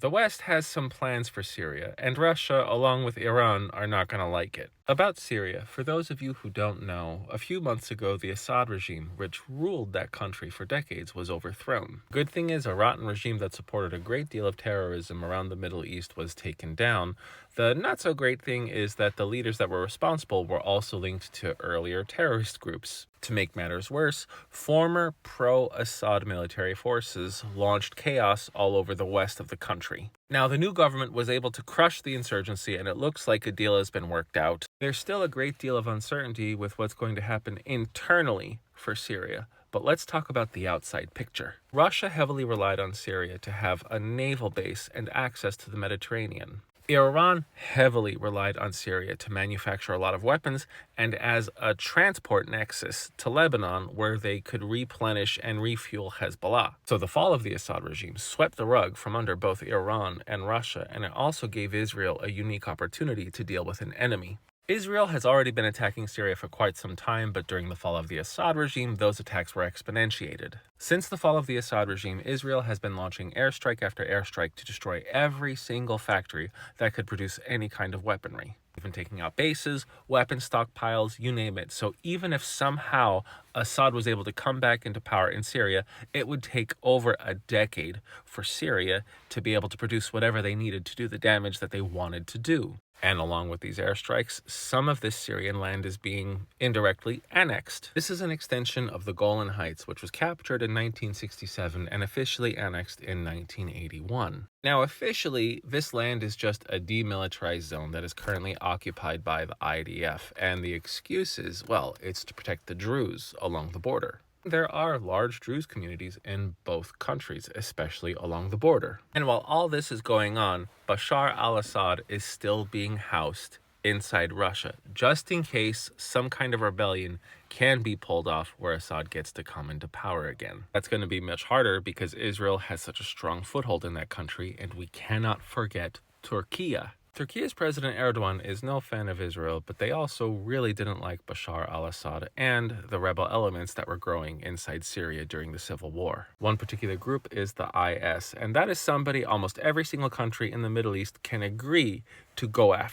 The West has some plans for Syria, and Russia, along with Iran, are not going to like it. About Syria, for those of you who don't know, a few months ago the Assad regime, which ruled that country for decades, was overthrown. Good thing is, a rotten regime that supported a great deal of terrorism around the Middle East was taken down. The not so great thing is that the leaders that were responsible were also linked to earlier terrorist groups. To make matters worse, former pro-Assad military forces launched chaos all over the west of the country. Now, the new government was able to crush the insurgency, and it looks like a deal has been worked out. There's still a great deal of uncertainty with what's going to happen internally for Syria. But let's talk about the outside picture. Russia heavily relied on Syria to have a naval base and access to the Mediterranean. Iran heavily relied on Syria to manufacture a lot of weapons and as a transport nexus to Lebanon where they could replenish and refuel Hezbollah. So the fall of the Assad regime swept the rug from under both Iran and Russia, and it also gave Israel a unique opportunity to deal with an enemy. Israel has already been attacking Syria for quite some time, but during the fall of the Assad regime, those attacks were exponentiated. Since the fall of the Assad regime, Israel has been launching airstrike after airstrike to destroy every single factory that could produce any kind of weaponry. Even taking out bases, weapon stockpiles, you name it. So even if somehow Assad was able to come back into power in Syria, it would take over a decade for Syria to be able to produce whatever they needed to do the damage that they wanted to do. And along with these airstrikes, some of this Syrian land is being indirectly annexed. This is an extension of the Golan Heights, which was captured in 1967 and officially annexed in 1981. Now, officially, this land is just a demilitarized zone that is currently occupied by the IDF, and the excuse is, well, it's to protect the Druze along the border. There are large Druze communities in both countries, especially along the border. And while all this is going on, Bashar al-Assad is still being housed inside Russia, just in case some kind of rebellion can be pulled off where Assad gets to come into power again. That's going to be much harder because Israel has such a strong foothold in that country, and we cannot forget Turkey. Turkey's President Erdogan is no fan of Israel, but they also really didn't like Bashar al-Assad and the rebel elements that were growing inside Syria during the civil war. One particular group is the IS, and that is somebody almost every single country in the Middle East can agree to go after.